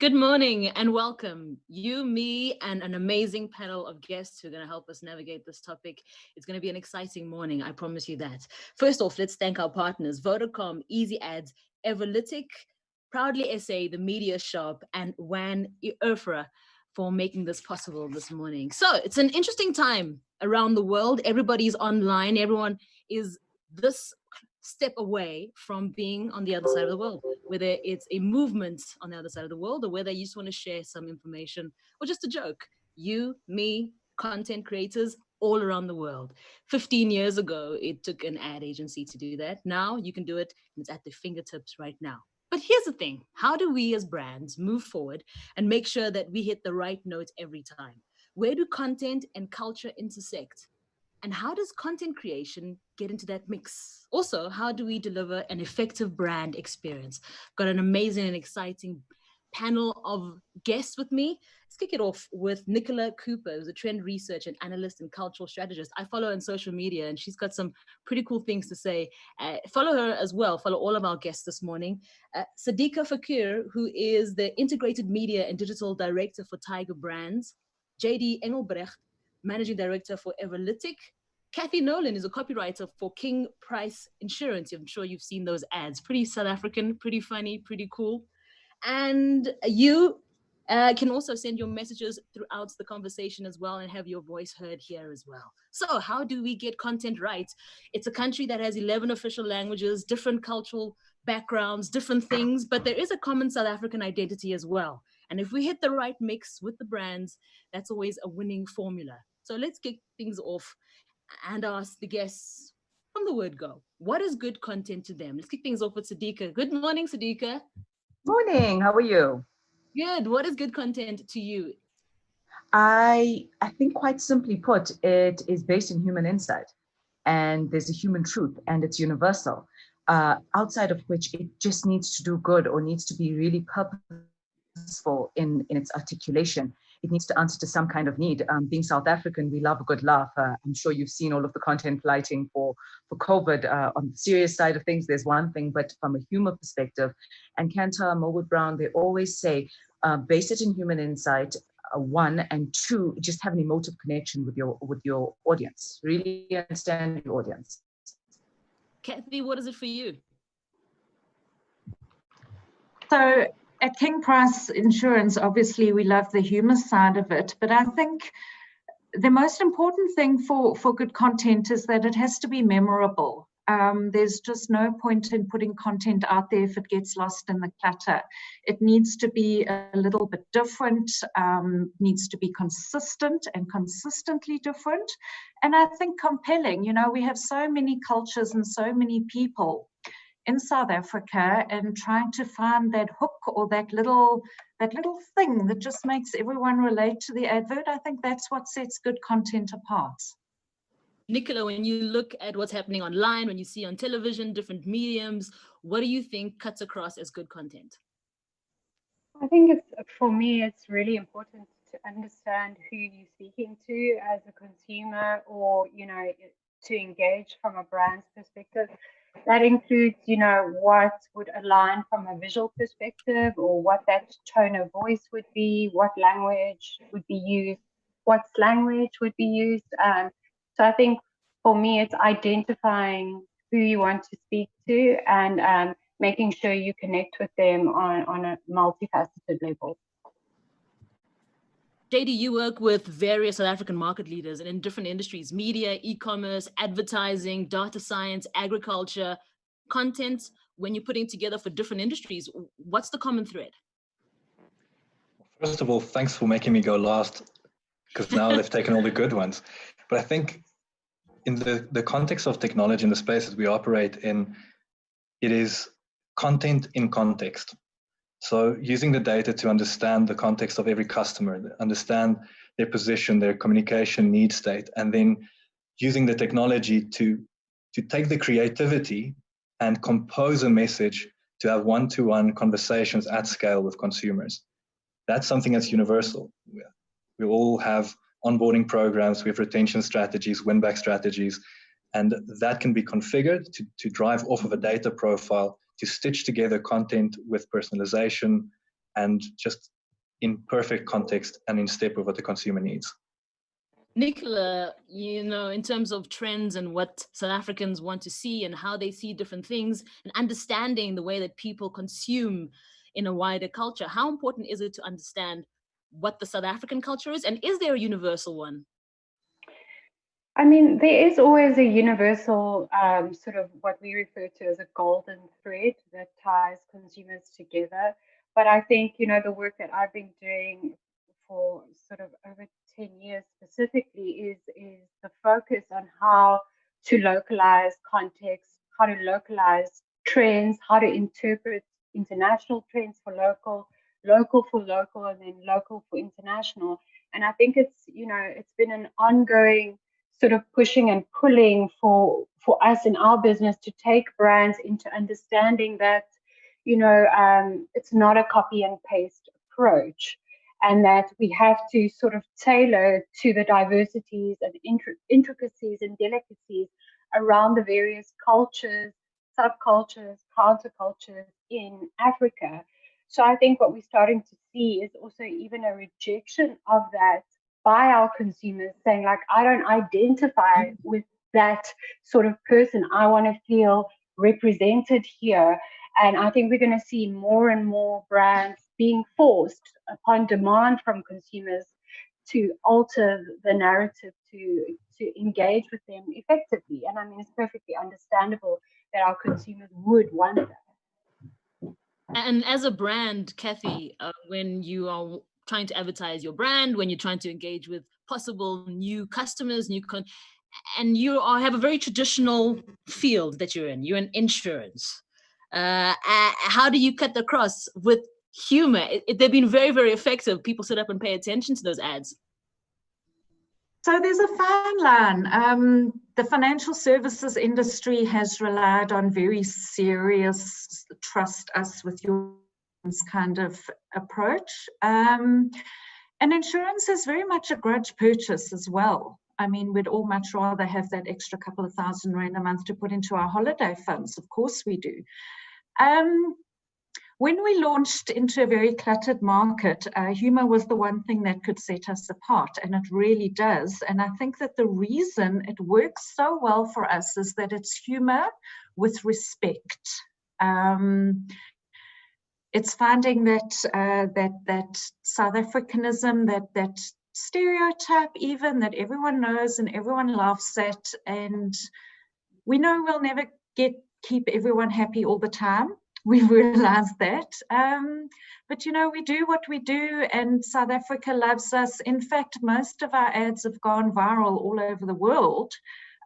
Good morning and welcome. You, me, and an amazing panel of guests who are going to help us navigate this topic. It's going to be an exciting morning, I promise you that. First off, let's thank our partners, Vodacom, Easy Ads, Everlytic, Proudly SA, The Media Shop, and WAN Urfra for making this possible this morning. So it's an interesting time around the world. Everybody's online. Everyone is this step away from being on the other side of the world, whether it's a movement on the other side of the world or whether you just want to share some information or just a joke. You, me, content creators all around the world. 15 years ago, it took an ad agency to do that. Now you can do it and it's at the fingertips right now. But here's the thing. How do we as brands move forward and make sure that we hit the right note every time? Where do content and culture intersect? And how does content creation get into that mix? Also, how do we deliver an effective brand experience? Got an amazing and exciting panel of guests with me. Let's kick it off with Nicola Cooper, who's a trend researcher and analyst and cultural strategist. I follow her on social media and she's got some pretty cool things to say. Follow her as well. Follow all of our guests this morning. Sadiqa Fakir, who is the integrated media and digital director for Tiger Brands. JD Engelbrecht, Managing Director for Everlytic. Kathy Nolan is a copywriter for King Price Insurance. I'm sure you've seen those ads. Pretty South African, pretty funny, pretty cool. And you can also send your messages throughout the conversation as well and have your voice heard here as well. So how do we get content right? It's a country that has 11 official languages, different cultural backgrounds, different things, but there is a common South African identity as well. And if we hit the right mix with the brands, that's always a winning formula. So let's kick things off and ask the guests from the word go. What is good content to them? Let's kick things off with Sadiqa. Good morning, Sadiqa. Morning, how are you? Good. What is good content to you? I think quite simply put, it is based in human insight and there's a human truth and it's universal, outside of which it just needs to do good or needs to be really purposeful in its articulation. It needs to answer to some kind of need. Being South African, we love a good laugh. I'm sure you've seen all of the content lighting for COVID. On the serious side of things, there's one thing, but from a humor perspective, and Kantar, Millwood Brown, they always say, base it in human insight, one, and two, just have an emotive connection with your audience. Really understand your audience. Kathy, what is it for you? So at King Price Insurance, obviously we love the humor side of it, but I think the most important thing for good content is that it has to be memorable. There's just no point in putting content out there if it gets lost in the clutter. It needs to be a little bit different, needs to be consistent and consistently different. And I think compelling. You know, we have so many cultures and so many people in South Africa, and trying to find that hook or that little thing that just makes everyone relate to the advert. I think that's what sets good content apart. Nicola, when you look at what's happening online, when you see on television, different mediums, what do you think cuts across as good content? I think for me, it's really important to understand who you're speaking to as a consumer, or, you know, to engage from a brand's perspective. That includes, you know, what would align from a visual perspective, or what that tone of voice would be, what language would be used, what language would be used. So I think for me, it's identifying who you want to speak to and making sure you connect with them on a multifaceted level. JD, you work with various South African market leaders and in different industries: media, e-commerce, advertising, data science, agriculture, content. When you're putting together for different industries, what's the common thread? First of all, thanks for making me go last, because now they've taken all the good ones. But I think in the context of technology, in the spaces we operate in, it is content in context. So using the data to understand the context of every customer, understand their position, their communication need state, and then using the technology to take the creativity and compose a message to have one-to-one conversations at scale with consumers. That's something that's universal. We all have onboarding programs, we have retention strategies, win-back strategies, and that can be configured to drive off of a data profile, to stitch together content with personalization, and just in perfect context and in step with what the consumer needs. Nicola, in terms of trends and what South Africans want to see and how they see different things and understanding the way that people consume in a wider culture, how important is it to understand what the South African culture is? And is there a universal one? I mean, there is always a universal sort of what we refer to as a golden thread that ties consumers together. But I think, the work that I've been doing for sort of over 10 years specifically is the focus on how to localize context, how to localize trends, how to interpret international trends for local, local for local, and then local for international. And I think it's been an ongoing sort of pushing and pulling for us in our business to take brands into understanding that it's not a copy and paste approach, and that we have to sort of tailor to the diversities and intricacies and delicacies around the various cultures, subcultures, countercultures in Africa. So I think what we're starting to see is also even a rejection of that by our consumers, saying like, I don't identify with that sort of person. I want to feel represented here. And I think we're going to see more and more brands being forced upon demand from consumers to alter the narrative to engage with them effectively. And I mean, it's perfectly understandable that our consumers would want that. And as a brand, Kathy, when you are trying to advertise your brand, when you're trying to engage with possible new customers, and you have a very traditional field that you're in. You're in insurance. How do you cut across with humor? They've been very, very effective. People sit up and pay attention to those ads. So there's a fine line. The financial services industry has relied on very serious trust us with your kind of approach. And insurance is very much a grudge purchase as well. I mean, we'd all much rather have that extra couple of $1,000 a month to put into our holiday funds. Of course we do. When we launched into a very cluttered market, humor was the one thing that could set us apart, and it really does. And I think that the reason it works so well for us is that it's humor with respect. It's finding that South Africanism, that stereotype even that everyone knows and everyone laughs at, and we know we'll never keep everyone happy all the time. We realize that, but we do what we do, and South Africa loves us. In fact, most of our ads have gone viral all over the world,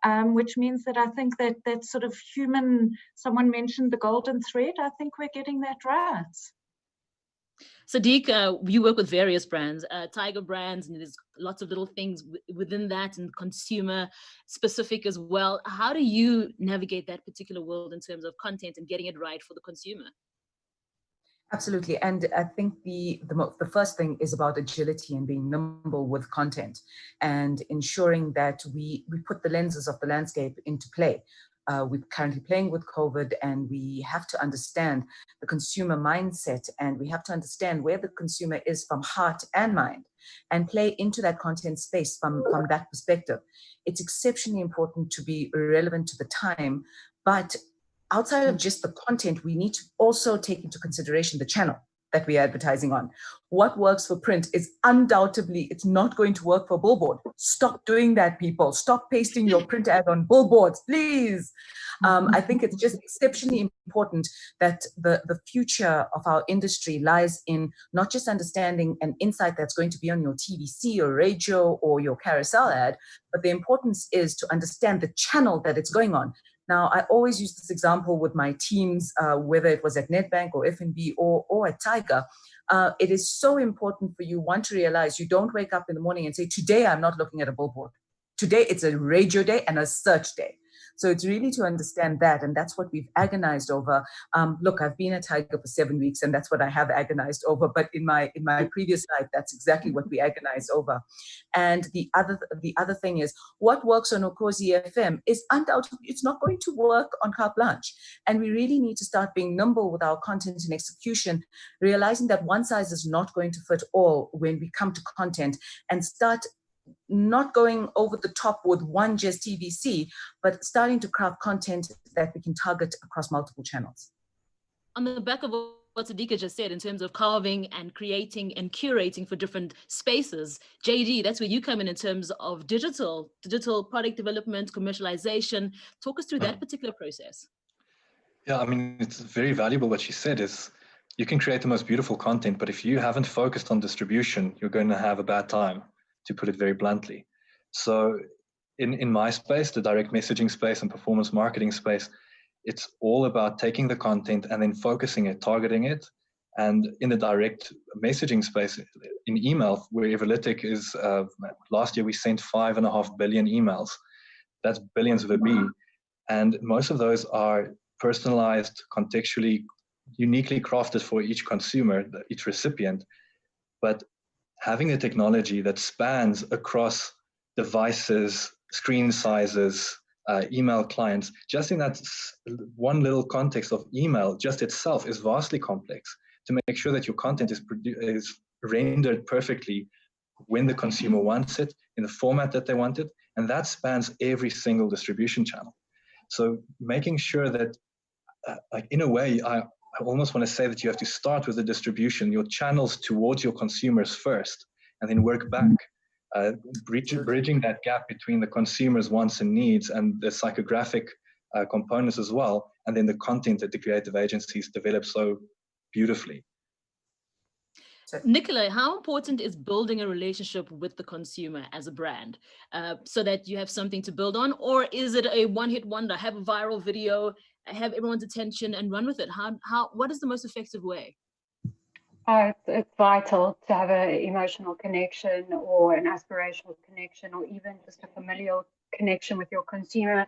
which means that I think that sort of human, someone mentioned the golden thread, I think we're getting that right. Sadiq, you work with various brands, Tiger brands, and there's lots of little things within that and consumer specific as well. How do you navigate that particular world in terms of content and getting it right for the consumer? Absolutely. And I think the first thing is about agility and being nimble with content and ensuring that we put the lenses of the landscape into play. We're currently playing with COVID, and we have to understand the consumer mindset, and we have to understand where the consumer is from heart and mind, and play into that content space from that perspective. It's exceptionally important to be relevant to the time, but outside of just the content, we need to also take into consideration the channel that we're advertising on. What works for print is undoubtedly, it's not going to work for billboard. Stop doing that, people. Stop pasting your print ad on billboards, please. I think it's just exceptionally important that the future of our industry lies in not just understanding an insight that's going to be on your TVC or radio or your carousel ad, but the importance is to understand the channel that it's going on. Now, I always use this example with my teams, whether it was at Nedbank or FNB or at Tiger. It is so important for you, one, to realize you don't wake up in the morning and say, today I'm not looking at a billboard. Today it's a radio day and a search day. So it's really to understand that, and that's what we've agonized over. Look, I've been a tiger for 7 weeks, and that's what I have agonized over. But in my previous life, that's exactly what we agonized over. And the other thing is, what works on Ukhozi FM is undoubtedly it's not going to work on Carte Blanche. And we really need to start being nimble with our content and execution, realizing that one size is not going to fit all when we come to content, and start not going over the top with one just TVC, but starting to craft content that we can target across multiple channels. On the back of what Sadiqa just said in terms of carving and creating and curating for different spaces, JD, that's where you come in terms of digital product development, commercialization. Talk us through that particular process. Yeah, I mean, it's very valuable what she said is you can create the most beautiful content, but if you haven't focused on distribution, you're going to have a bad time, to put it very bluntly. So in my space, the direct messaging space and performance marketing space, it's all about taking the content and then focusing it, targeting it. And in the direct messaging space, in email, where Everlytic is, last year we sent 5.5 billion emails. That's billions with a B. And most of those are personalized, contextually, uniquely crafted for each consumer, each recipient. But having a technology that spans across devices, screen sizes, email clients, just in that one little context of email, just itself is vastly complex to make sure that your content is rendered perfectly when the consumer wants it, in the format that they want it, and that spans every single distribution channel. So making sure that, like in a way, I almost want to say that you have to start with the distribution, your channels towards your consumers first, and then work back, bridging that gap between the consumer's wants and needs and the psychographic components as well, and then the content that the creative agencies develop so beautifully. Nicola, how important is building a relationship with the consumer as a brand so that you have something to build on? Or is it a one-hit wonder, have a viral video, have everyone's attention and run with it? What is the most effective way? It's vital to have an emotional connection or an aspirational connection or even just a familial connection with your consumer.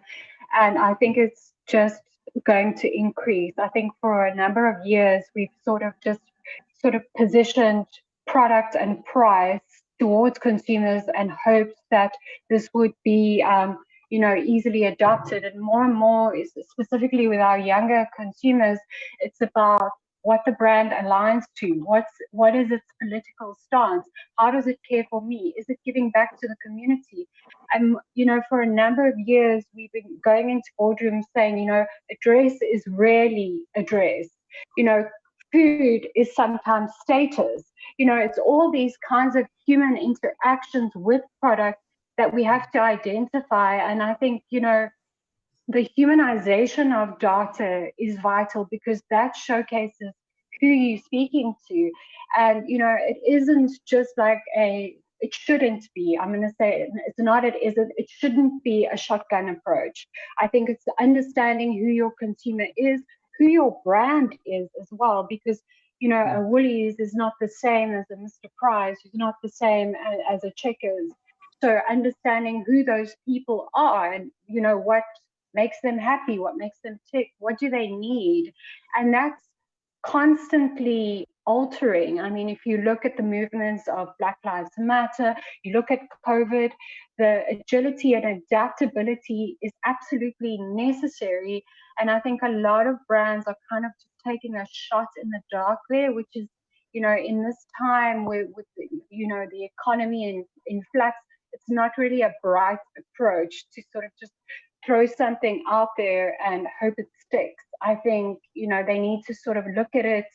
And I think it's just going to increase. I think for a number of years, we've sort of positioned product and price towards consumers and hoped that this would be easily adopted. And more, specifically with our younger consumers, it's about what the brand aligns to, what is its political stance, how does it care for me, is it giving back to the community? And for a number of years we've been going into boardrooms saying, a dress is rarely a dress, food is sometimes status, it's all these kinds of human interactions with product that we have to identify. And I think the humanization of data is vital because that showcases who you're speaking to. And, it isn't just like it shouldn't be, I'm going to say it's not, it isn't, it shouldn't be a shotgun approach. I think it's understanding who your consumer is, who your brand is as well, because, a Woolies is not the same as a Mr. Price, is not the same as a Checkers. So understanding who those people are and, what makes them happy, what makes them tick, what do they need? And that's constantly altering. I mean, if you look at the movements of Black Lives Matter, you look at COVID, the agility and adaptability is absolutely necessary. And I think a lot of brands are kind of just taking a shot in the dark there, which is, in this time with the economy in flux, it's not really a bright approach to sort of just throw something out there and hope it sticks. I think, they need to sort of look at it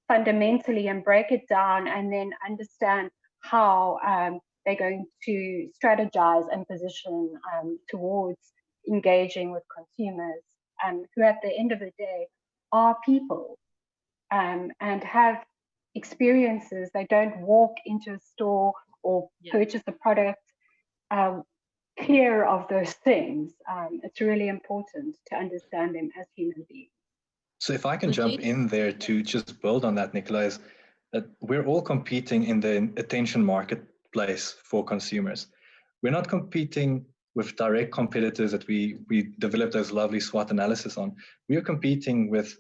fundamentally and break it down and then understand how they're going to strategize and position towards engaging with consumers who at the end of the day are people and have experiences. They don't walk into a store or purchase a product clear of those things. It's really important to understand them as human beings. So if I can jump in there to just build on that, Nicola, is that we're all competing in the attention marketplace for consumers. We're not competing with direct competitors that we developed those lovely SWOT analysis on. We are competing with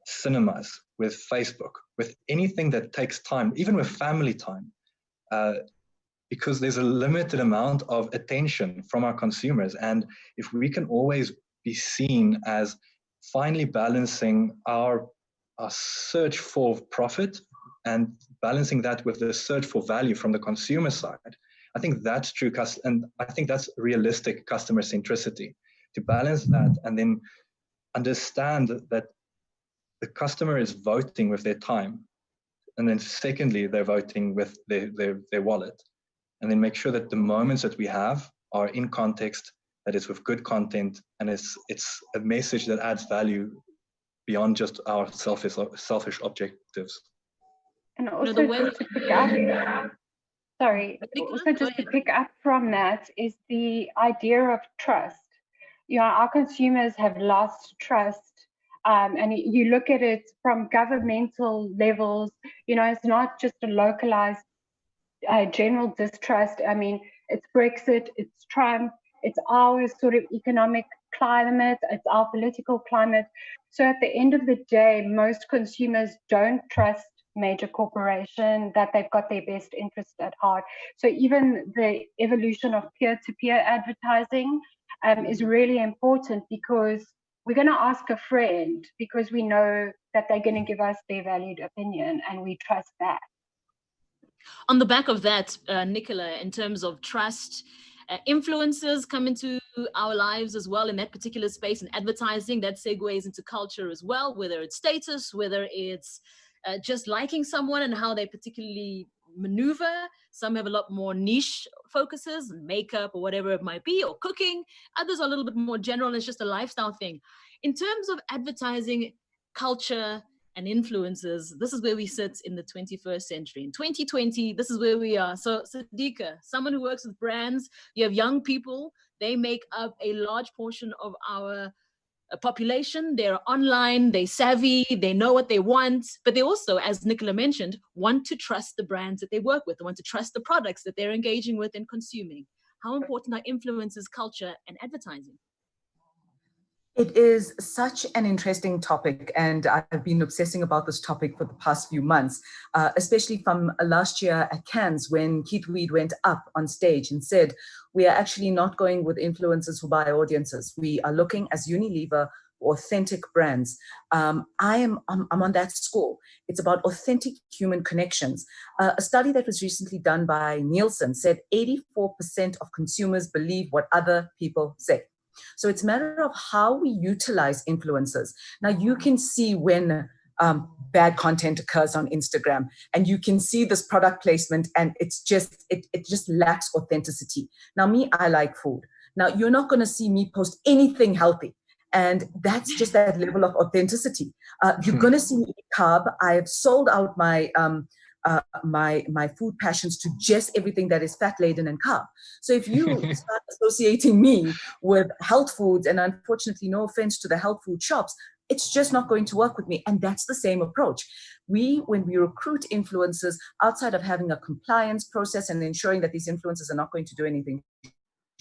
cinemas, with Facebook, with anything that takes time, even with family time, because there's a limited amount of attention from our consumers. And if we can always be seen as finally balancing our search for profit and balancing that with the search for value from the consumer side, I think that's true, and I think that's realistic customer centricity, to balance that and then understand that the customer is voting with their time. And then secondly, they're voting with their wallet. And then make sure that the moments that we have are in context, that it's with good content, and it's a message that adds value beyond just our selfish objectives. And also just to pick up, also just to pick up from that is the idea of trust. You know, our consumers have lost trust. And you look at it from governmental levels, you know, it's not just a localized general distrust. I mean, it's Brexit, it's Trump, it's our sort of economic climate, it's our political climate. So at the end of the day, most consumers don't trust major corporation, that they've got their best interest at heart. So even the evolution of peer-to-peer advertising is really important, because we're going to ask a friend because we know that they're going to give us their valued opinion and we trust that. On the back of that, Nicola, in terms of trust, influencers come into our lives as well in that particular space, and advertising that segues into culture as well, whether it's status, whether it's just liking someone and how they particularly maneuver. Some have a lot more niche focuses, makeup or whatever it might be, or cooking. Others are a little bit more general. It's just a lifestyle thing. In terms of advertising, culture, and influences, this is where we sit in the 21st century. In 2020, this is where we are. So Sadiqa, someone who works with brands, you have young people, they make up a large portion of our population. They're online, they're savvy, they know what they want, but they also, as Nicola mentioned, want to trust the brands that they work with. They want to trust the products that they're engaging with and consuming. How important are influences, culture, and advertising? It is such an interesting topic, and I've been obsessing about this topic for the past few months, especially from last year at Cannes, when Keith Weed went up on stage and said, we are actually not going with influencers who buy audiences. We are looking as Unilever for authentic brands. I'm on that score. It's about authentic human connections. A study that was recently done by Nielsen said 84% of consumers believe what other people say. So it's a matter of how we utilize influencers. Now you can see when bad content occurs on Instagram, and you can see this product placement, and it's just, it just lacks authenticity. Now me, I like food. Now you're not going to see me post anything healthy. And that's just that level of authenticity. You're going to see me eat carb. I have sold out my my food passions to just everything that is fat laden and carb. So if you start associating me with health foods, and unfortunately, no offense to the health food shops, it's just not going to work with me. And that's the same approach. When we recruit influencers, outside of having a compliance process and ensuring that these influencers are not going to do anything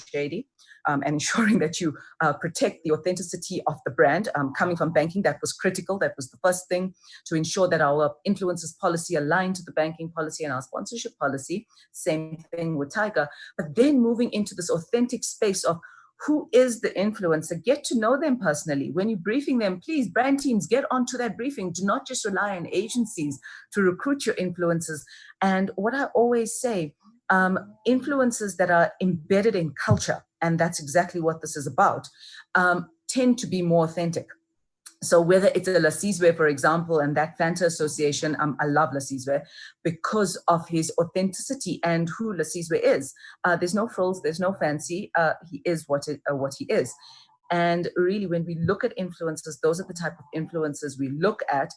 shady, and ensuring that you protect the authenticity of the brand. Coming from banking, that was critical. That was the first thing, to ensure that our influencers policy aligned to the banking policy and our sponsorship policy. Same thing with Tiger. But then moving into this authentic space of who is the influencer, get to know them personally. When you're briefing them, please, brand teams, get onto that briefing. Do not just rely on agencies to recruit your influencers. And what I always say, influencers that are embedded in culture, and that's exactly what this is about, tend to be more authentic. So whether it's a Lasizwe, for example, and that Fanta association, I love Lasizwe because of his authenticity and who Lasizwe is. There's no frills, there's no fancy. He is what he is. And really, when we look at influencers, those are the type of influencers we look at.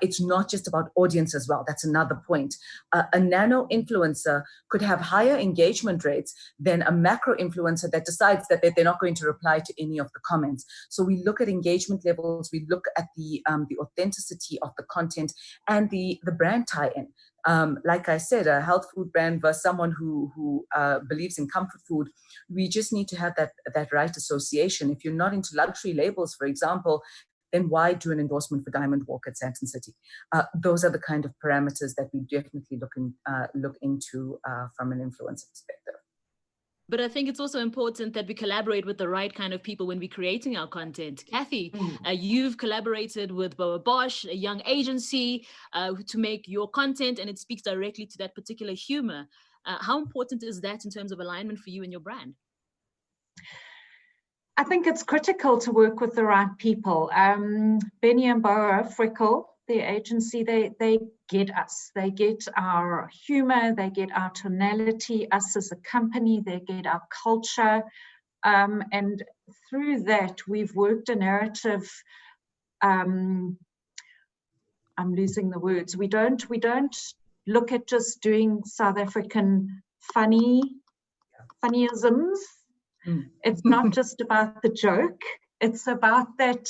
It's not just about audience as well. That's another point. A nano influencer could have higher engagement rates than a macro influencer that decides that they're not going to reply to any of the comments. So we look at engagement levels, we look at the authenticity of the content and the brand tie-in. Like I said, a health food brand versus someone who believes in comfort food. We just need to have that right association. If you're not into luxury labels, for example, then why do an endorsement for Diamond Walk at Sandton City? Those are the kind of parameters that we definitely look into from an influencer perspective. But I think it's also important that we collaborate with the right kind of people when we're creating our content. Kathy, you've collaborated with Boa Bosch, a young agency, to make your content, and it speaks directly to that particular humor. How important is that in terms of alignment for you and your brand? I think it's critical to work with the right people. Benny and Boa Frickle, the agency, they get us. They get our humor, they get our tonality, us as a company, they get our culture. And through that, we've worked a narrative. I'm losing the words. We don't look at just doing South African funnyisms. It's not just about the joke. It's about that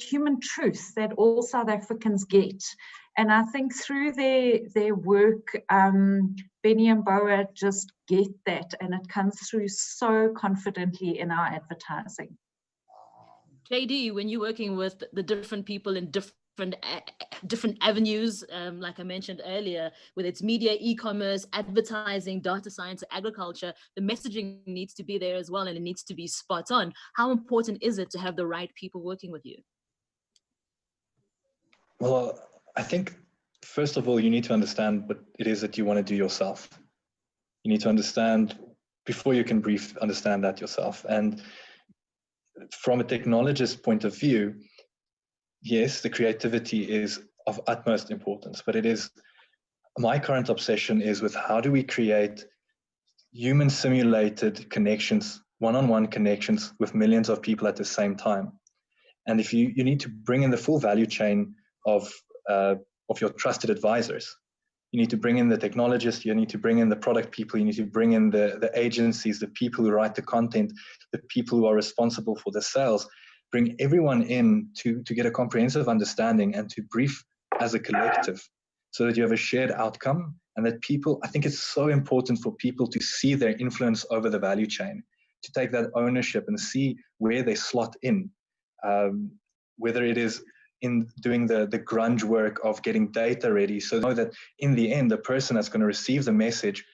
human truth that all South Africans get. And I think through their work, Benny and Boa just get that, and it comes through so confidently in our advertising. JD, when you're working with the different people in different avenues, like I mentioned earlier, whether it's media, e-commerce, advertising, data science, agriculture, the messaging needs to be there as well, and it needs to be spot on. How important is it to have the right people working with you? Well, I think, first of all, you need to understand what it is that you want to do yourself. You need to understand, before you can brief, understand that yourself. And from a technologist point of view, yes, the creativity is of utmost importance, but my current obsession is with how do we create human simulated connections, one-on-one connections with millions of people at the same time. And if you need to bring in the full value chain of your trusted advisors. You need to bring in the technologists, you need to bring in the product people, you need to bring in the agencies, the people who write the content, the people who are responsible for the sales. Bring everyone in to get a comprehensive understanding and to brief as a collective so that you have a shared outcome, and that people, I think it's so important for people to see their influence over the value chain, to take that ownership and see where they slot in, whether it is in doing the grunge work of getting data ready, so know that in the end, the person that's going to receive the message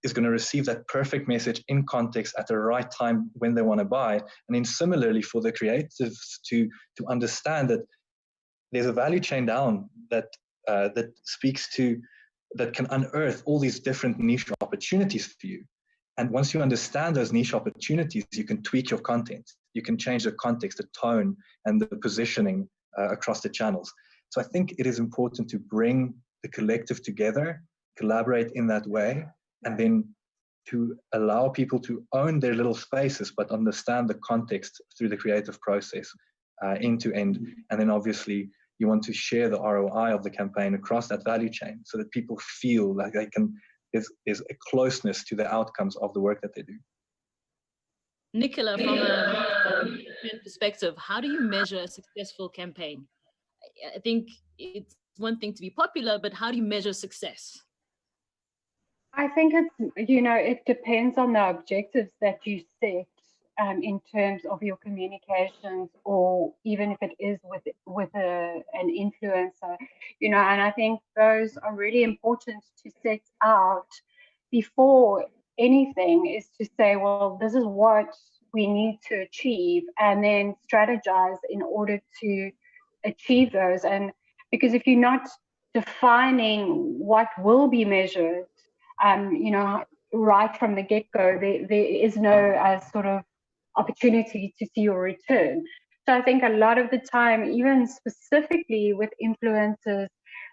is going to receive that perfect message in context at the right time when they want to buy. And then similarly for the creatives to understand that there's a value chain down that speaks to, that can unearth all these different niche opportunities for you. And once you understand those niche opportunities, you can tweak your content. You can change the context, the tone, and the positioning across the channels. So I think it is important to bring the collective together, collaborate in that way, and then to allow people to own their little spaces, but understand the context through the creative process end to end. And then obviously you want to share the ROI of the campaign across that value chain so that people feel like they can, there's a closeness to the outcomes of the work that they do. Nicola, from a perspective, how do you measure a successful campaign? I think it's one thing to be popular, but how do you measure success? I think it's, it depends on the objectives that you set in terms of your communications, or even if it is with an influencer, and I think those are really important to set out before anything, is to say, well, this is what we need to achieve, and then strategize in order to achieve those. And because if you're not defining what will be measured, right from the get-go, there is no sort of opportunity to see your return. So I think a lot of the time, even specifically with influencers,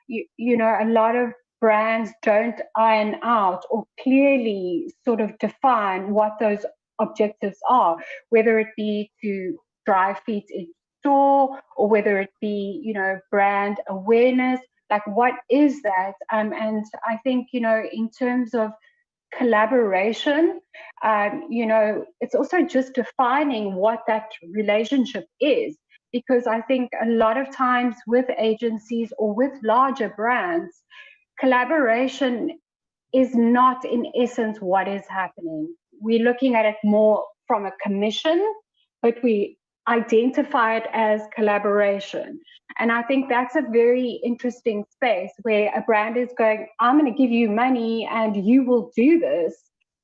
a lot of brands don't iron out or clearly sort of define what those objectives are, whether it be to drive feet in store, or whether it be, brand awareness. Like, what is that? And I think, in terms of collaboration, it's also just defining what that relationship is. Because I think a lot of times with agencies or with larger brands, collaboration is not in essence what is happening. We're looking at it more from a commission, but we identify it as collaboration. And I think that's a very interesting space where a brand is going, I'm going to give you money and you will do this,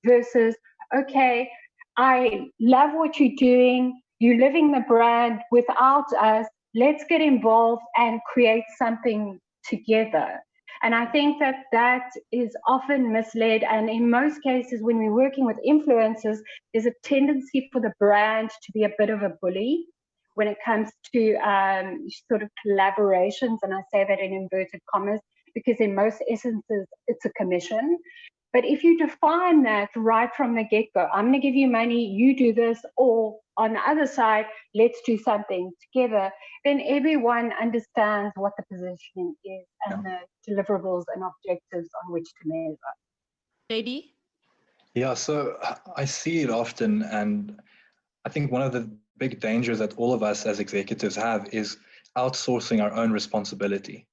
versus, okay, I love what you're doing. You're living the brand without us. Let's get involved and create something together. And I think that that is often misled. And in most cases, when we're working with influencers, there's a tendency for the brand to be a bit of a bully when it comes to sort of collaborations. And I say that in inverted commas, because in most instances, it's a commission. But if you define that right from the get-go, I'm going to give you money, you do this, or on the other side, let's do something together, then everyone understands what the positioning is and the deliverables and objectives on which to measure. JD? Yeah, so I see it often, and I think one of the big dangers that all of us as executives have is outsourcing our own responsibility.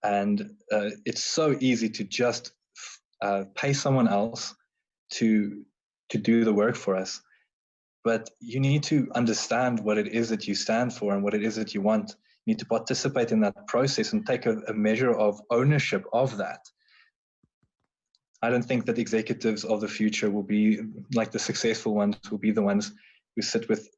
And it's so easy to just pay someone else to do the work for us. But you need to understand what it is that you stand for and what it is that you want. You need to participate in that process and take a measure of ownership of that. I don't think that executives of the future will be like the successful ones, will be the ones who sit with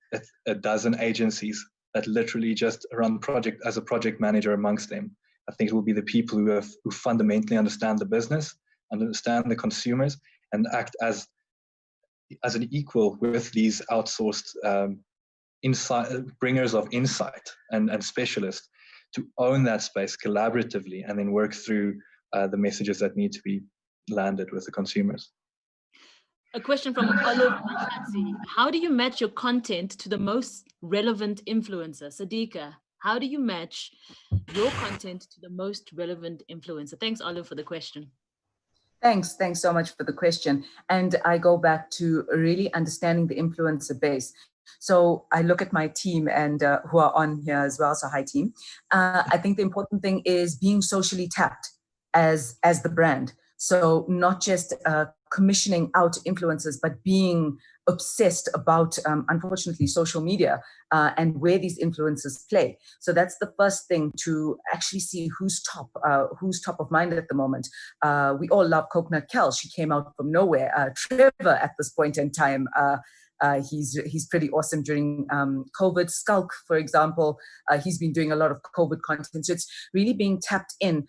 a dozen agencies that literally just run project as a project manager amongst them. I think it will be the people who fundamentally understand the business, understand the consumers, and act as an equal with these outsourced bringers of insight and specialists to own that space collaboratively and then work through the messages that need to be landed with the consumers. A question from Olive Mahatsi. How do you match your content to the most relevant influencer? Sadiqa, how do you match your content to the most relevant influencer? Thanks, Olive, for the question. Thanks so much for the question. And I go back to really understanding the influencer base. So I look at my team and who are on here as well. So hi team. I think the important thing is being socially tapped as the brand. So not just commissioning out influencers, but being obsessed about, unfortunately, social media and where these influencers play. So that's the first thing, to actually see who's top of mind at the moment. We all love Coconut Kel. She came out from nowhere. Trevor, at this point in time, he's pretty awesome during COVID. Skulk, for example, he's been doing a lot of COVID content. So it's really being tapped in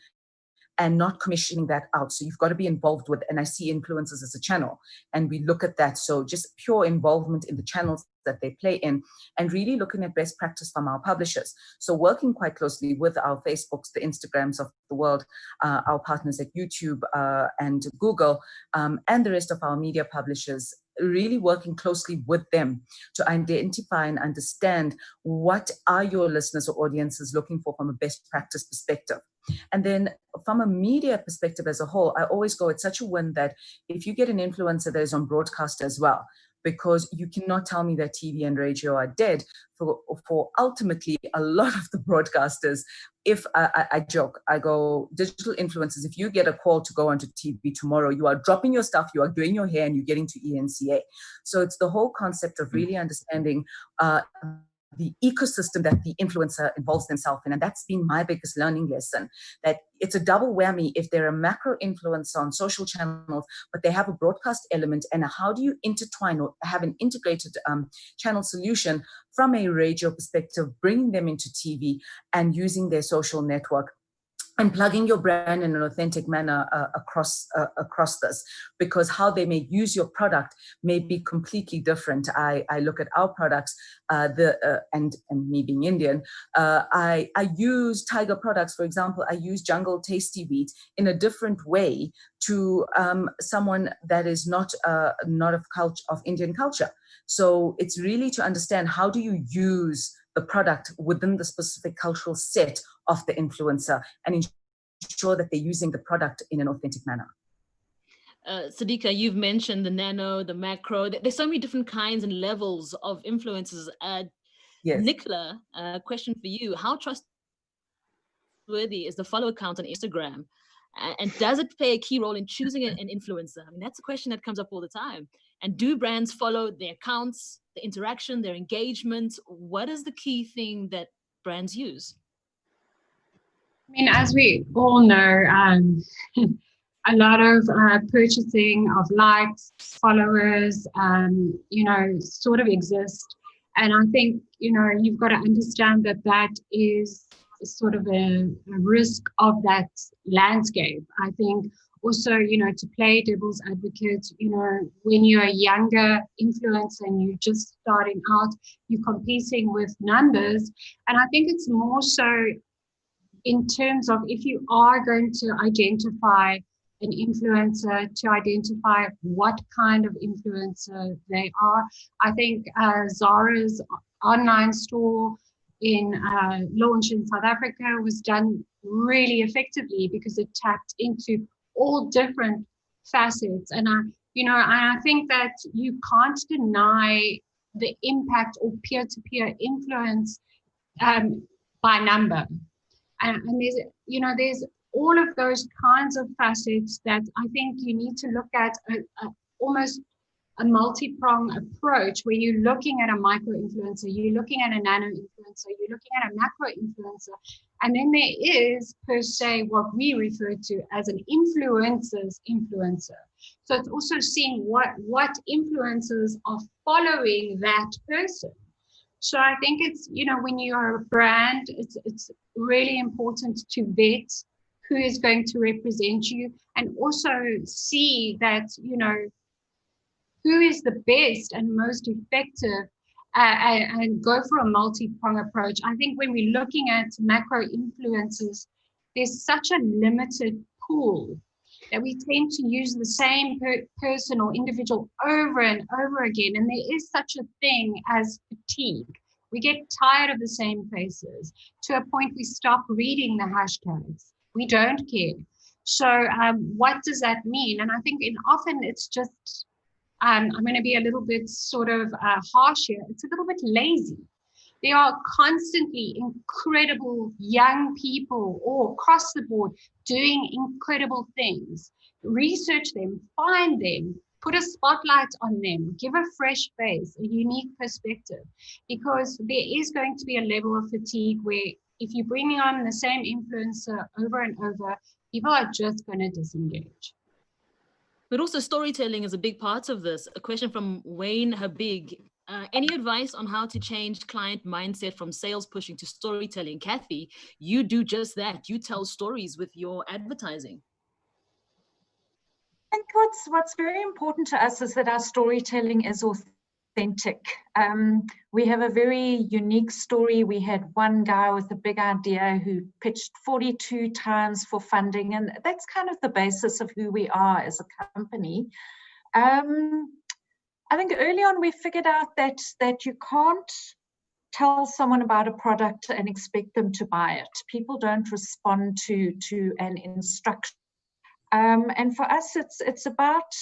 and not commissioning that out. So you've got to be involved with, and I see influencers as a channel, and we look at that. So just pure involvement in the channels that they play in, and really looking at best practice from our publishers. So working quite closely with our Facebooks, the Instagrams of the world, our partners at YouTube and Google, and the rest of our media publishers, really working closely with them to identify and understand what are your listeners or audiences looking for from a best practice perspective. And then from a media perspective as a whole, I always go, it's such a win that if you get an influencer that is on broadcast as well, because you cannot tell me that TV and radio are dead for ultimately a lot of the broadcasters. If I joke, I go, digital influencers, if you get a call to go onto TV tomorrow, you are dropping your stuff, you are doing your hair, and you're getting to ENCA. So it's the whole concept of really understanding the ecosystem that the influencer involves themselves in. And that's been my biggest learning lesson, that it's a double whammy if they're a macro influencer on social channels, but they have a broadcast element. And how do you intertwine or have an integrated channel solution from a radio perspective, bringing them into TV and using their social network and plugging your brand in an authentic manner across this, because how they may use your product may be completely different. I look at our products, and me being Indian, I use Tiger products, for example. I use Jungle Tasty Wheat in a different way to someone that is not of Indian culture. So it's really to understand, how do you use the product within the specific cultural set of the influencer and ensure that they're using the product in an authentic manner. Sadiqa, you've mentioned the nano, the macro. There's so many different kinds and levels of influencers. Yes. Nicola, question for you. How trustworthy is the follow account on Instagram? And does it play a key role in choosing an influencer? I mean, that's a question that comes up all the time. And do brands follow their accounts, the interaction, their engagement? What is the key thing that brands use? I mean, as we all know, a lot of purchasing of likes, followers, sort of exist. And I think, you've got to understand that that is sort of a risk of that landscape. I think also, to play devil's advocate, when you're a younger influencer and you're just starting out, you're competing with numbers. And I think it's more so in terms of if you are going to identify an influencer, to identify what kind of influencer they are. I think Zara's online store launch in South Africa was done really effectively because it tapped into all different facets. And I think that you can't deny the impact of peer-to-peer influence by number. And there's all of those kinds of facets that I think you need to look at almost a multi-pronged approach where you're looking at a micro-influencer, you're looking at a nano-influencer, you're looking at a macro-influencer. And then there is, per se, what we refer to as an influencer's influencer. So it's also seeing what influencers are following that person. So I think it's, when you're a brand, it's really important to vet who is going to represent you and also see that, who is the best and most effective and go for a multi-prong approach. I think when we're looking at macro influencers, there's such a limited pool that we tend to use the same person or individual over and over again. And there is such a thing as fatigue. We get tired of the same faces to a point we stop reading the hashtags. We don't care. So what does that mean? And I think often it's just, I'm going to be a little bit sort of harsh here. It's a little bit lazy. There are constantly incredible young people all across the board doing incredible things. Research them, find them, put a spotlight on them, give a fresh face, a unique perspective, because there is going to be a level of fatigue where if you're bringing on the same influencer over and over, people are just going to disengage. But also storytelling is a big part of this. A question from Wayne Habig. Any advice on how to change client mindset from sales pushing to storytelling? Kathy, you do just that. You tell stories with your advertising. I think what's very important to us is that our storytelling is authentic. We have a very unique story. We had one guy with a big idea who pitched 42 times for funding, and that's kind of the basis of who we are as a company. I think early on we figured out that you can't tell someone about a product and expect them to buy it. People don't respond to an instruction. And for us, it's about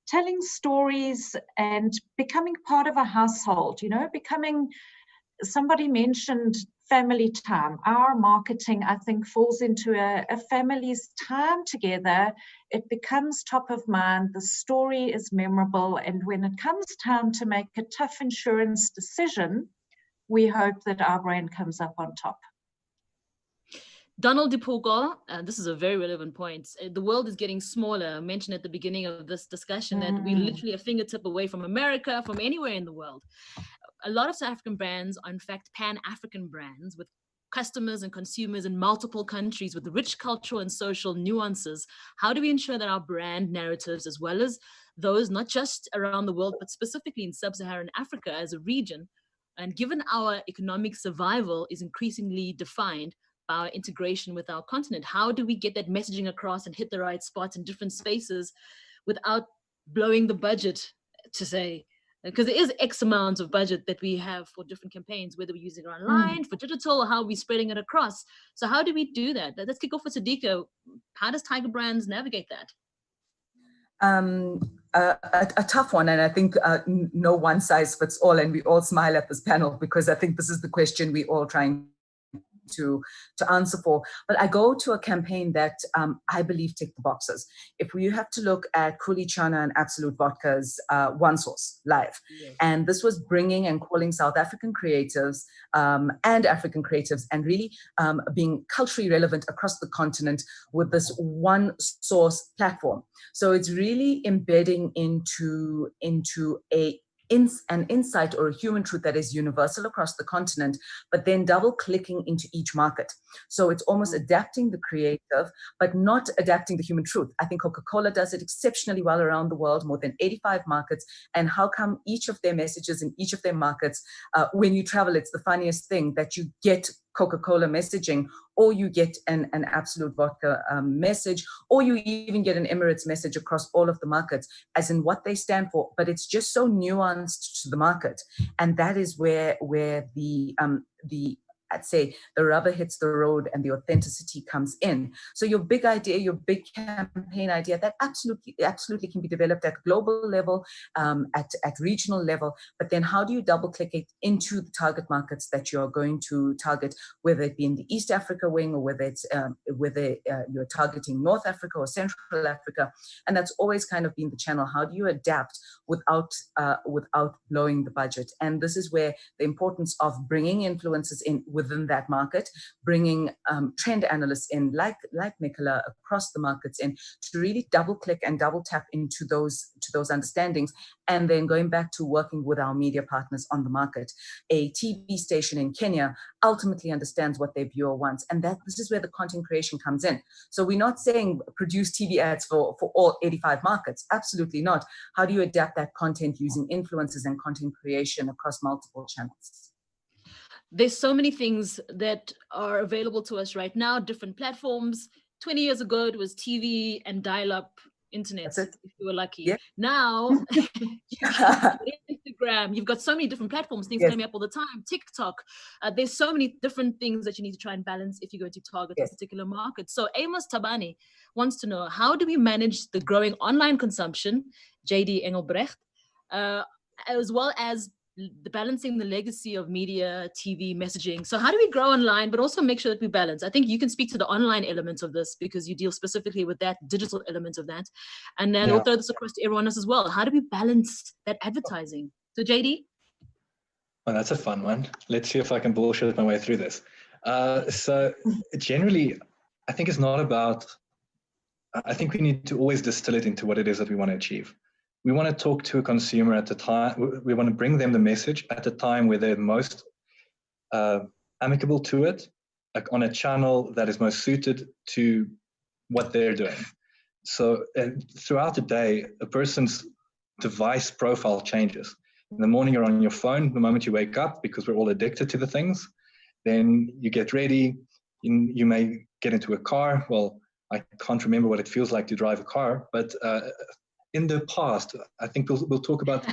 telling stories and becoming part of a household, becoming, somebody mentioned family time. Our marketing, I think, falls into a family's time together. It becomes top of mind. The story is memorable. And when it comes time to make a tough insurance decision, we hope that our brand comes up on top. Donald Dipogo, this is a very relevant point. The world is getting smaller. I mentioned at the beginning of this discussion that we're literally a fingertip away from America, from anywhere in the world. A lot of South African brands are in fact Pan-African brands with customers and consumers in multiple countries with rich cultural and social nuances. How do we ensure that our brand narratives, as well as those not just around the world, but specifically in sub-Saharan Africa as a region, and given our economic survival is increasingly defined by our integration with our continent, how do we get that messaging across and hit the right spots in different spaces without blowing the budget, to say, because there is X amount of budget that we have for different campaigns, whether we're using it online, for digital, or how we're spreading it across. So how do we do that? Let's kick off with Sadiqa. How does Tiger Brands navigate that? A tough one, and I think no one size fits all, and we all smile at this panel because I think this is the question we all trying to answer for. But I go to a campaign that I believe tick the boxes. If we have to look at Kuli Chana and Absolute Vodka's One Source Live, and this was bringing and calling South African creatives and African creatives and really being culturally relevant across the continent with this One Source platform. So it's really embedding into an insight or a human truth that is universal across the continent, but then double clicking into each market. So it's almost adapting the creative, but not adapting the human truth. I think Coca-Cola does it exceptionally well around the world, more than 85 markets. And how come each of their messages in each of their markets, when you travel, it's the funniest thing that you get Coca-Cola messaging, or you get an Absolute Vodka message, or you even get an Emirates message across all of the markets, as in what they stand for. But it's just so nuanced to the market, and that is where the I'd say the rubber hits the road and the authenticity comes in. So your big idea, your big campaign idea, that absolutely can be developed at global level, at regional level. But then how do you double click it into the target markets that you're going to target, whether it be in the East Africa wing, or whether it's you're targeting North Africa or Central Africa. And that's always kind of been the channel. How do you adapt without blowing the budget? And this is where the importance of bringing influencers in within that market, bringing trend analysts in, like Nicola, across the markets in, to really double click and double tap into those understandings, and then going back to working with our media partners on the market. A TV station in Kenya ultimately understands what their viewer wants, and this is where the content creation comes in. So we're not saying produce TV ads for all 85 markets, absolutely not. How do you adapt that content using influencers and content creation across multiple channels? There's so many things that are available to us right now, different platforms. 20 years ago, it was TV and dial-up internet, if you were lucky. Yeah. Now, Instagram, you've got so many different platforms, things coming up all the time, TikTok. There's so many different things that you need to try and balance if you're going to target a particular market. So Amos Tabani wants to know, how do we manage the growing online consumption, JD Engelbrecht, as well as balancing the legacy of media, TV, messaging? So how do we grow online, but also make sure that we balance? I think you can speak to the online elements of this because you deal specifically with that digital element of that. And then we'll throw this across to everyone else as well. How do we balance that advertising? So JD? Well, that's a fun one. Let's see if I can bullshit my way through this. So generally, I think it's not about, I think we need to always distill it into what it is that we want to achieve. We want to talk to a consumer at the time, we want to bring them the message at the time where they're most amicable to it, like on a channel that is most suited to what they're doing. So throughout the day, a person's device profile changes. In the morning, you're on your phone. The moment you wake up, because we're all addicted to the things, then you get ready. You may get into a car. Well, I can't remember what it feels like to drive a car, but in the past, I think we'll talk about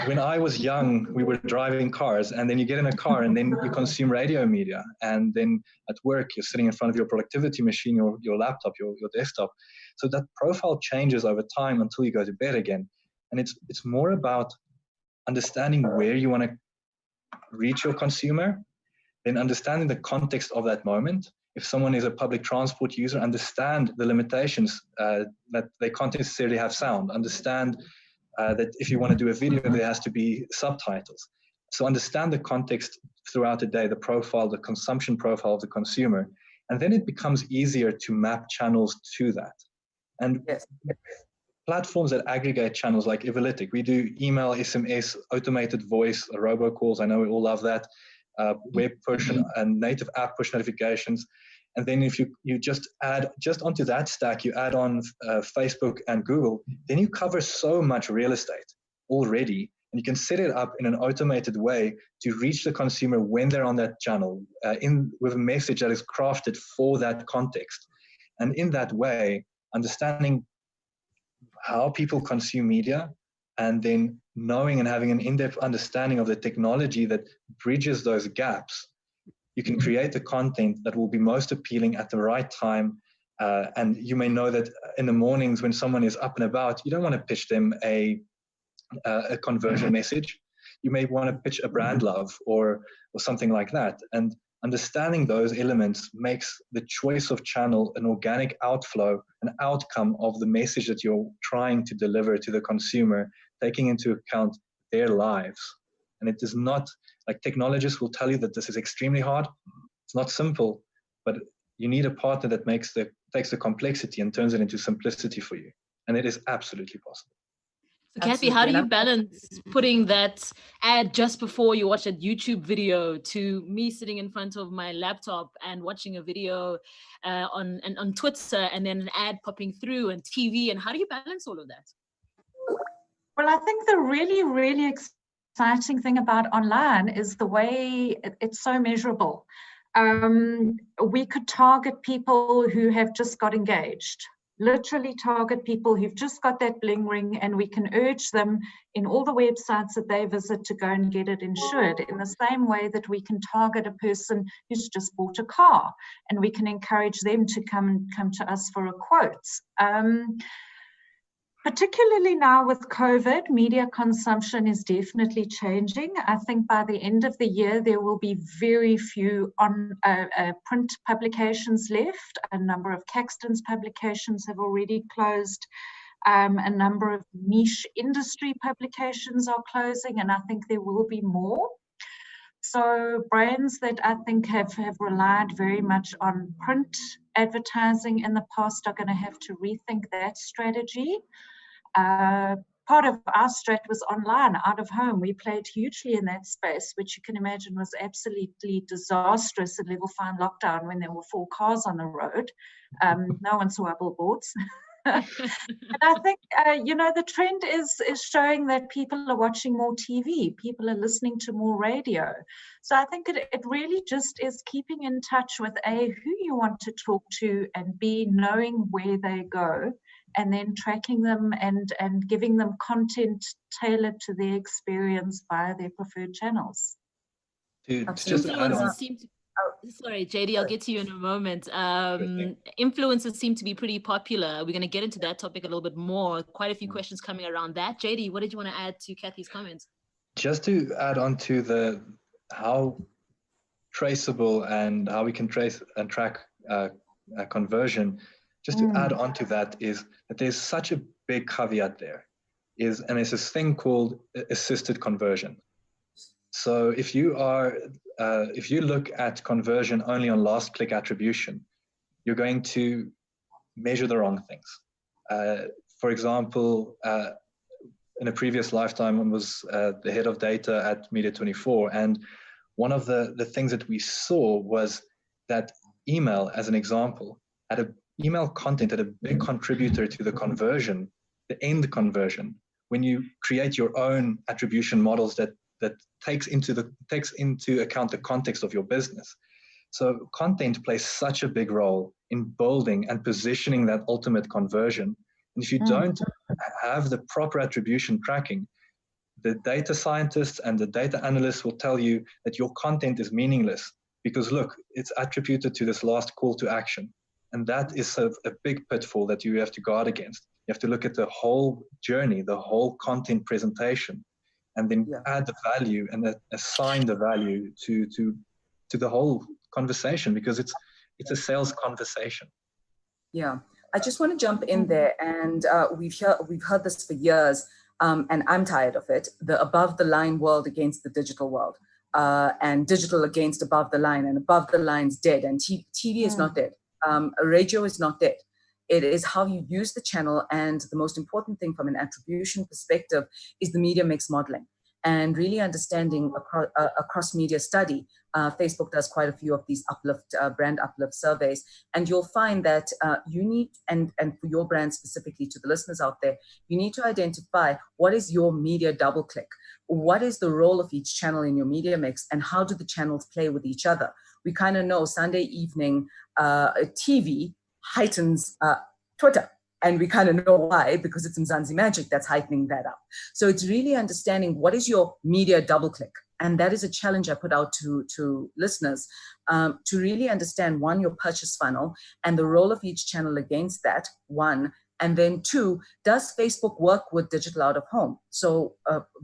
when I was young, we were driving cars, and then you get in a car and then you consume radio media. And then at work, you're sitting in front of your productivity machine, your laptop, your desktop. So that profile changes over time until you go to bed again. And it's more about understanding where you want to reach your consumer, then understanding the context of that moment. If someone is a public transport user, understand the limitations that they can't necessarily have sound. Understand that if you want to do a video, there has to be subtitles. So understand the context throughout the day, the profile, the consumption profile of the consumer, and then it becomes easier to map channels to that. And platforms that aggregate channels like Evolytic, we do email, SMS, automated voice, robocalls. I know we all love that. Web push and native app push notifications. And then if you just add, just onto that stack, you add on Facebook and Google, then you cover so much real estate already. And you can set it up in an automated way to reach the consumer when they're on that channel with a message that is crafted for that context. And in that way, understanding how people consume media, and then knowing and having an in-depth understanding of the technology that bridges those gaps, you can create the content that will be most appealing at the right time. And you may know that in the mornings when someone is up and about, you don't want to pitch them a conversion message. You may want to pitch a brand love or something like that. And understanding those elements makes the choice of channel an organic outflow, an outcome of the message that you're trying to deliver to the consumer, taking into account their lives. And it is not, like, technologists will tell you that this is extremely hard. It's not simple, but you need a partner that takes the complexity and turns it into simplicity for you. And it is absolutely possible. So Kathy, how do you balance putting that ad just before you watch a YouTube video to me sitting in front of my laptop and watching a video on Twitter, and then an ad popping through and TV, and how do you balance all of that? Well, I think the really, really exciting thing about online is the way it's so measurable. We could target people who have just got engaged, literally target people who've just got that bling ring, and we can urge them in all the websites that they visit to go and get it insured, in the same way that we can target a person who's just bought a car, and we can encourage them to come to us for a quote. Particularly now with COVID, media consumption is definitely changing. I think by the end of the year, there will be very few print publications left. A number of Caxton's publications have already closed. A number of niche industry publications are closing, and I think there will be more. So brands that I think have relied very much on print advertising in the past are going to have to rethink that strategy. Part of our strat was online, out of home. We played hugely in that space, which you can imagine was absolutely disastrous in level 5 lockdown when there were 4 cars on the road. No one saw our billboards. But I think, the trend is showing that people are watching more TV, people are listening to more radio. So I think it really just is keeping in touch with A, who you want to talk to, and B, knowing where they go, and then tracking them and giving them content tailored to their experience via their preferred channels. Sorry, JD, I'll get to you in a moment. Influencers seem to be pretty popular. We're going to get into that topic a little bit more. Quite a few questions coming around that. JD, what did you want to add to Kathy's comments? Just to add on to how traceable and how we can trace and track conversion, just to add on to that is that there's such a big caveat there, and it's this thing called assisted conversion. So if you look at conversion only on last click attribution, you're going to measure the wrong things. For example, in a previous lifetime, I was the head of data at Media24, and one of the things that we saw was that email, as an example, email content had a big contributor to the conversion, the end conversion, when you create your own attribution models that takes into account the context of your business. So content plays such a big role in building and positioning that ultimate conversion. And if you don't have the proper attribution tracking, the data scientists and the data analysts will tell you that your content is meaningless because, look, it's attributed to this last call to action. And that is a big pitfall that you have to guard against. You have to look at the whole journey, the whole content presentation, and then add the value and assign the value to the whole conversation, because it's a sales conversation. Yeah, I just want to jump in there, and we've heard this for years, and I'm tired of it. The above the line world against the digital world, and digital against above the line, and above the line's dead, and TV is not dead. Radio is not dead. It is how you use the channel, and the most important thing from an attribution perspective is the media mix modeling and really understanding across media study. Facebook does quite a few of these brand uplift surveys, and you'll find that you need, and for your brand specifically, to the listeners out there, you need to identify what is your media double click, what is the role of each channel in your media mix, and how do the channels play with each other. We kind of know Sunday evening TV heightens Twitter, and we kind of know why, because it's Mzansi Magic that's heightening that up. So it's really understanding what is your media double click. And that is a challenge I put out to listeners, to really understand, one, your purchase funnel and the role of each channel against that, one, And then 2, does Facebook work with digital out of home? So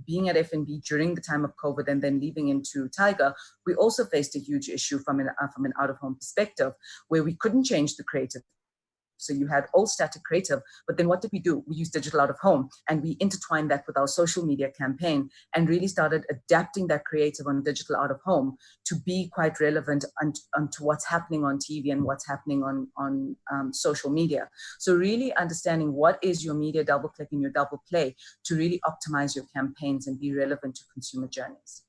being at F&B during the time of COVID and then leaving into Tiger, we also faced a huge issue from an out of home perspective, where we couldn't change the creative. So you had all static creative, but then what did we do? We used digital out of home, and we intertwined that with our social media campaign and really started adapting that creative on digital out of home to be quite relevant onto what's happening on TV and what's happening on social media. So really understanding what is your media double click and your double play to really optimize your campaigns and be relevant to consumer journeys.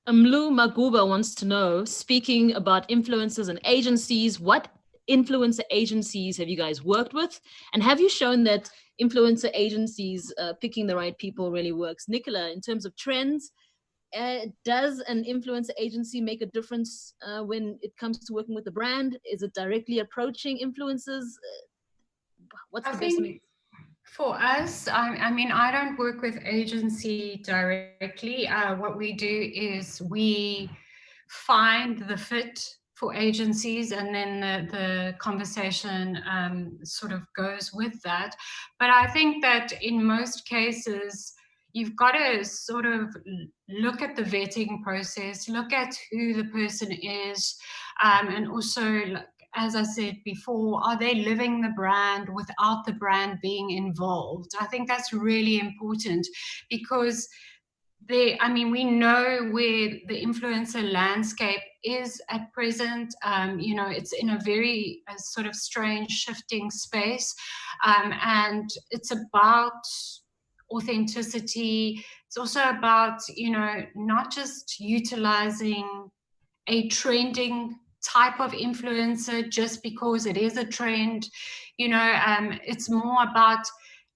Mlu Maguba wants to know, speaking about influencers and agencies, what influencer agencies have you guys worked with? And have you shown that influencer agencies picking the right people really works? Nicola, in terms of trends, does an influencer agency make a difference when it comes to working with the brand? Is it directly approaching influencers? What's the best mix? For us, I mean, I don't work with agency directly. What we do is we find the fit for agencies, and then the conversation sort of goes with that. But I think that in most cases, you've got to sort of look at the vetting process, look at who the person is, and also, as I said before, are they living the brand without the brand being involved? I think that's really important, because we know where the influencer landscape is at present. It's in a very sort of strange shifting space, and it's about authenticity. It's also about, not just utilizing a trending type of influencer just because it is a trend. It's more about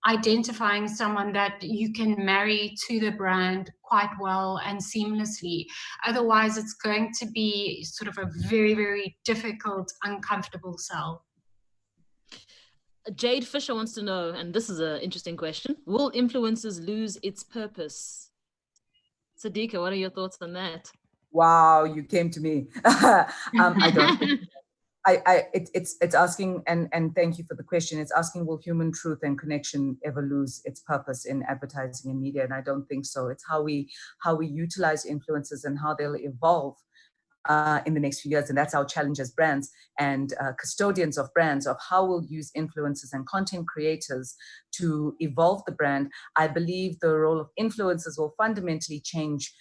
identifying someone that you can marry to the brand quite well and seamlessly. Otherwise, it's going to be sort of a very, very difficult, uncomfortable sell. Jade Fisher wants to know, and this is an interesting question, will influencers lose its purpose? Sadiqa, what are your thoughts on that? Wow, you came to me. I don't think it's asking, and thank you for the question. It's asking, will human truth and connection ever lose its purpose in advertising and media? And I don't think so. It's how we utilize influencers and how they'll evolve in the next few years. And that's our challenge as brands and custodians of brands, of how we'll use influencers and content creators to evolve the brand. I believe the role of influencers will fundamentally change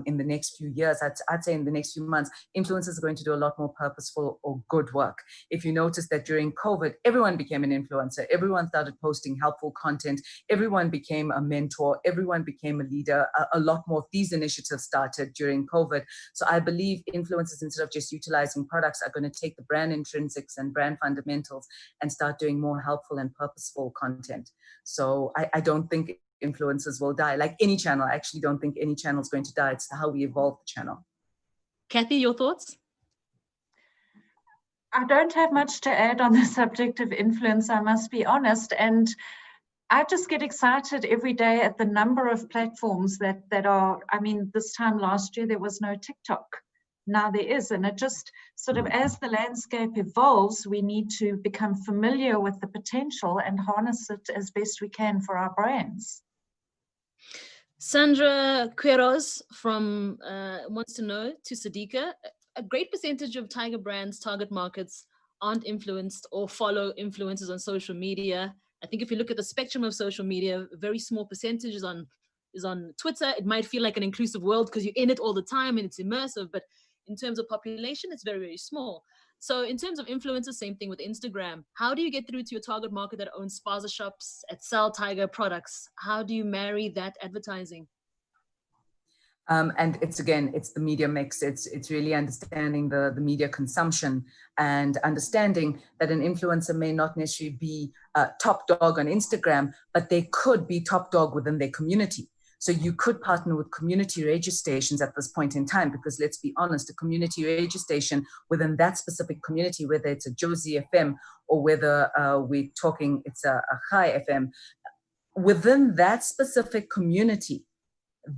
in the next few years. I'd say in the next few months, influencers are going to do a lot more purposeful or good work. If you notice that during COVID, everyone became an influencer. Everyone started posting helpful content. Everyone became a mentor. Everyone became a leader. A lot more of these initiatives started during COVID. So I believe influencers, instead of just utilizing products, are going to take the brand intrinsics and brand fundamentals and start doing more helpful and purposeful content. So I don't think influencers will die. Like any channel, I actually don't think any channel is going to die. It's how we evolve the channel. Kathy, your thoughts? I don't have much to add on the subject of influence, I must be honest. And I just get excited every day at the number of platforms that are, this time last year, there was no TikTok. Now there is, and it just sort of, as the landscape evolves, we need to become familiar with the potential and harness it as best we can for our brands. Sandra Queiroz from wants to know, to Sadiqa, a great percentage of Tiger Brand's target markets aren't influenced or follow influencers on social media. I think if you look at the spectrum of social media, a very small percentage is on Twitter. It might feel like an inclusive world because you're in it all the time and it's immersive, but in terms of population, it's very, very small. So in terms of influencers, same thing with Instagram. How do you get through to your target market that owns spaza shops, that sell Tiger products? How do you marry that advertising? And it's the media mix. It's really understanding the media consumption and understanding that an influencer may not necessarily be top dog on Instagram, but they could be top dog within their community. So you could partner with community radio stations at this point in time, because let's be honest, a community radio station within that specific community, whether it's a Josie FM or whether we're talking it's a High FM, within that specific community,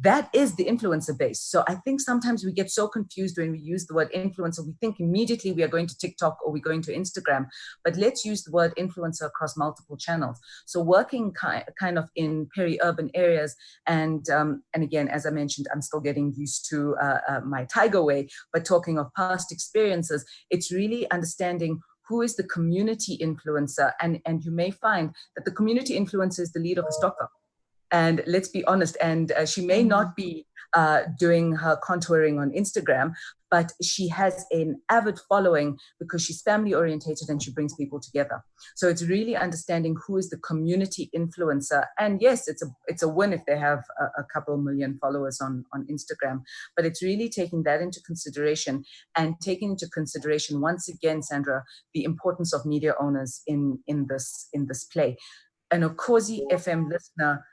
that is the influencer base. So I think sometimes we get so confused when we use the word influencer. We think immediately we are going to TikTok or we're going to Instagram, but let's use the word influencer across multiple channels. So working kind of in peri-urban areas, and again, as I mentioned, I'm still getting used to my Tiger way, but talking of past experiences, it's really understanding who is the community influencer. And you may find that the community influencer is the leader of a stock. And let's be honest, and she may not be doing her contouring on Instagram, but she has an avid following because she's family orientated and she brings people together. So it's really understanding who is the community influencer. And yes, it's a win if they have a couple million followers on Instagram, but it's really taking that into consideration and taking into consideration, once again, Sandra, the importance of media owners in this play. And a Khosi FM listener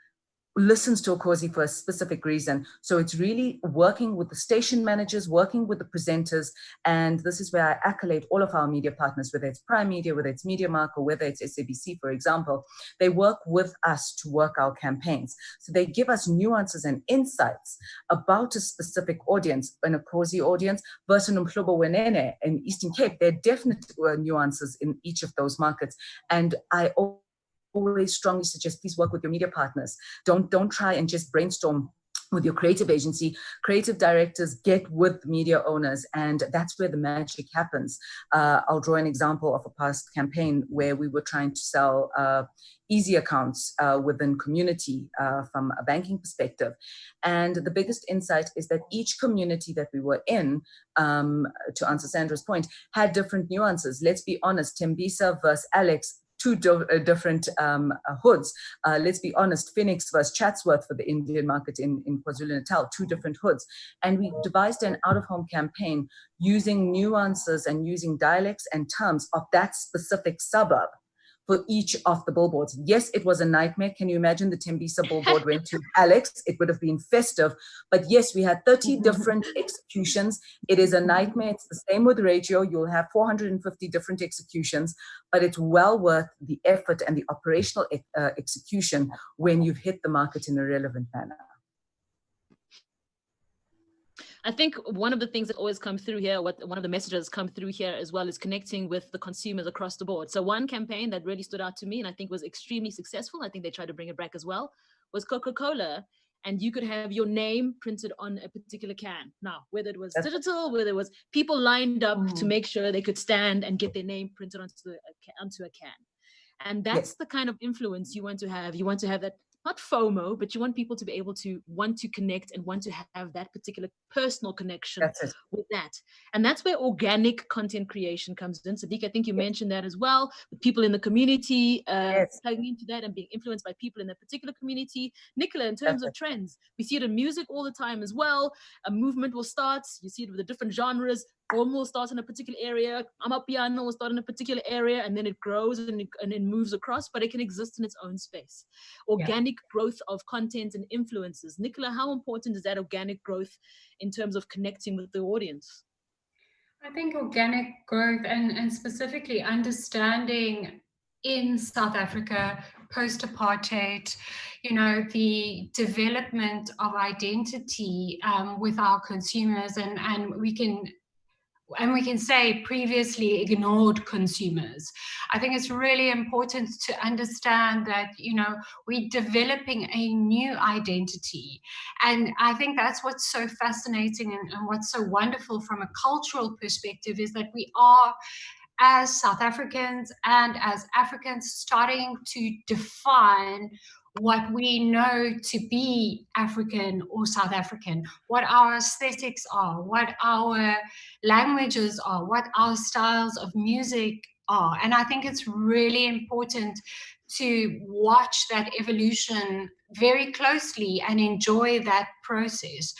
listens to Khosi for a specific reason. So it's really working with the station managers, working with the presenters. And this is where I accolade all of our media partners, whether it's Prime Media, whether it's MediaMark, or whether it's SABC, for example. They work with us to work our campaigns. So they give us nuances and insights about a specific audience, an Khosi audience versus an Mhlobo Wenene in Eastern Cape. There are definite nuances in each of those markets. And I always strongly suggest, please work with your media partners. Don't try and just brainstorm with your creative agency. Creative directors get with media owners, and that's where the magic happens. I'll draw an example of a past campaign where we were trying to sell easy accounts within community from a banking perspective. And the biggest insight is that each community that we were in, to answer Sandra's point, had different nuances. Let's be honest, Tembisa versus Alex, two different hoods. Let's be honest, Phoenix versus Chatsworth for the Indian market in KwaZulu-Natal, two different hoods. And we devised an out-of-home campaign using nuances and using dialects and terms of that specific suburb for each of the billboards. Yes, it was a nightmare. Can you imagine the Tembisa billboard went to Alex? It would have been festive. But yes, we had 30 different executions. It is a nightmare. It's the same with radio. You'll have 450 different executions, but it's well worth the effort and the operational execution when you've hit the market in a relevant manner. I think one of the things that always come through here, one of the messages come through here as well, is connecting with the consumers across the board. So one campaign that really stood out to me and I think was extremely successful, I think they tried to bring it back as well, was Coca-Cola. And you could have your name printed on a particular can. Now, whether it was digital, whether it was people lined up to make sure they could stand and get their name printed onto a can. And that's the kind of influence you want to have. You want to have that, not FOMO, but you want people to be able to want to connect and want to have that particular personal connection with that. And that's where organic content creation comes in. Sadiq, I think you mentioned that as well, with people in the community plugging into that and being influenced by people in that particular community. Nicola, in terms of trends, we see it in music all the time as well. A movement will start. You see it with the different genres. Boom will start in a particular area. Amapiano will start in a particular area, and then it grows and it moves across, but it can exist in its own space. Organic growth of content and influences. Nicola, how important is that organic growth in terms of connecting with the audience? I think organic growth and specifically understanding in South Africa, post-apartheid, the development of identity with our consumers, and we can say previously ignored consumers. I think it's really important to understand that, we're developing a new identity. And I think that's what's so fascinating and what's so wonderful from a cultural perspective is that we are, as South Africans and as Africans, starting to define what we know to be African or South African, what our aesthetics are, what our languages are, what our styles of music are. And I think it's really important to watch that evolution very closely and enjoy that process.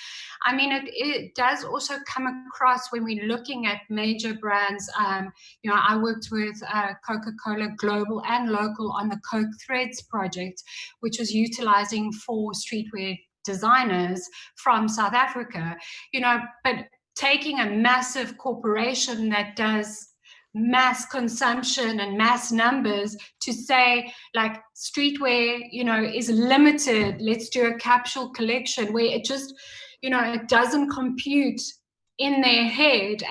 I mean, it does also come across when we're looking at major brands. I worked with Coca-Cola Global and Local on the Coke Threads project, which was utilizing 4 streetwear designers from South Africa, but taking a massive corporation that does mass consumption and mass numbers to say like streetwear, you know, is limited. Let's do a capsule collection where it just, you know, it doesn't compute in their head.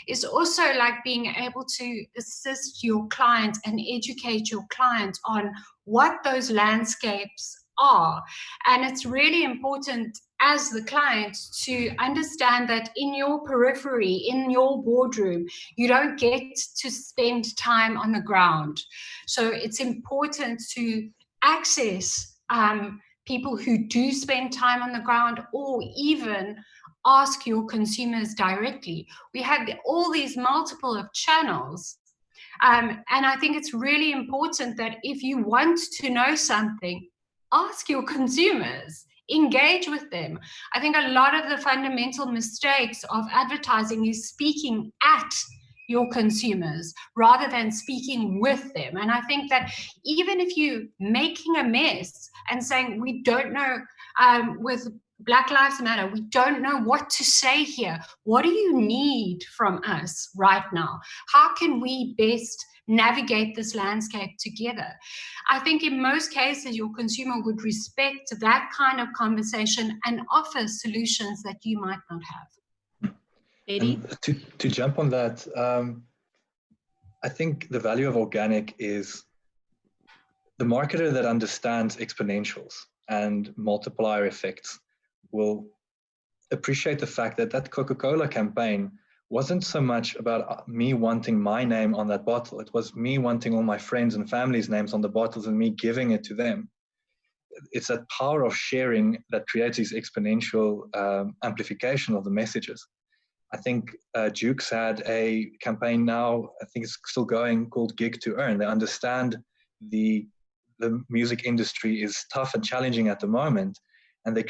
Is also like being able to assist your client and educate your client on what those landscapes are. And it's really important as the client to understand that in your periphery, in your boardroom, you don't get to spend time on the ground. So it's important to access people who do spend time on the ground, or even ask your consumers directly. We have all these multiple of channels. And I think it's really important that if you want to know something, ask your consumers, engage with them. I think a lot of the fundamental mistakes of advertising is speaking at your consumers rather than speaking with them. And I think that even if you're making a mess and saying, we don't know, with Black Lives Matter, we don't know what to say here. What do you need from us right now? How can we best navigate this landscape together? I think in most cases, your consumer would respect that kind of conversation and offer solutions that you might not have. To jump on that, I think the value of organic is the marketer that understands exponentials and multiplier effects will appreciate the fact that that Coca-Cola campaign wasn't so much about me wanting my name on that bottle. It was me wanting all my friends and family's names on the bottles and me giving it to them. It's that power of sharing that creates this exponential amplification of the messages. I think Duke's had a campaign now, I think it's still going, called Gig to Earn. They understand the music industry is tough and challenging at the moment, and they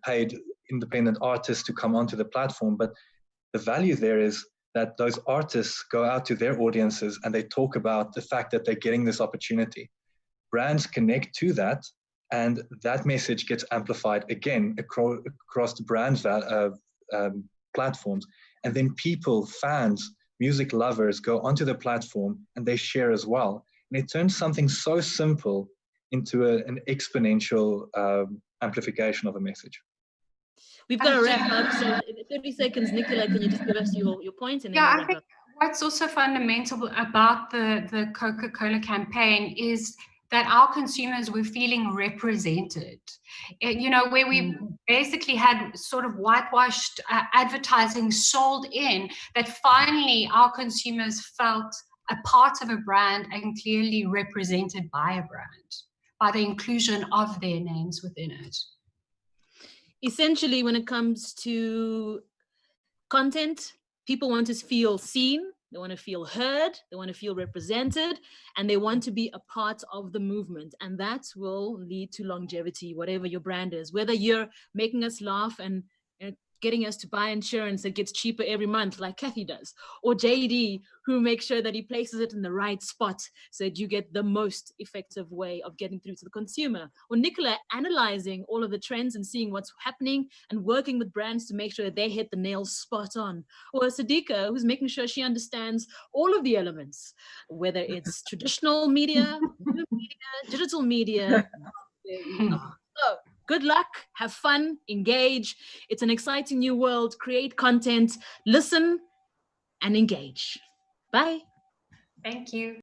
paid independent artists to come onto the platform. But the value there is that those artists go out to their audiences and they talk about the fact that they're getting this opportunity. Brands connect to that, and that message gets amplified again across the brand's platforms. And then people, fans, music lovers go onto the platform and they share as well. And it turns something so simple into an exponential amplification of a message. We've got to wrap up. So in 30 seconds, Nicola, can you just give us your point? And then yeah, we'll I think what's also fundamental about the Coca-Cola campaign is that our consumers were feeling represented. You know, where we basically had sort of whitewashed advertising sold in, that finally our consumers felt a part of a brand and clearly represented by a brand, by the inclusion of their names within it. Essentially, when it comes to content, people want to feel seen, they want to feel heard, they want to feel represented, and they want to be a part of the movement. And that will lead to longevity, whatever your brand is, whether you're making us laugh and getting us to buy insurance that gets cheaper every month like Kathy does, or JD, who makes sure that he places it in the right spot so that you get the most effective way of getting through to the consumer, or Nicola analyzing all of the trends and seeing what's happening and working with brands to make sure that they hit the nails spot on, or Sadiqa, who's making sure she understands all of the elements, whether it's traditional media, new media, digital media. There we are. So good luck, have fun, engage. It's an exciting new world. Create content, listen, and engage. Bye. Thank you.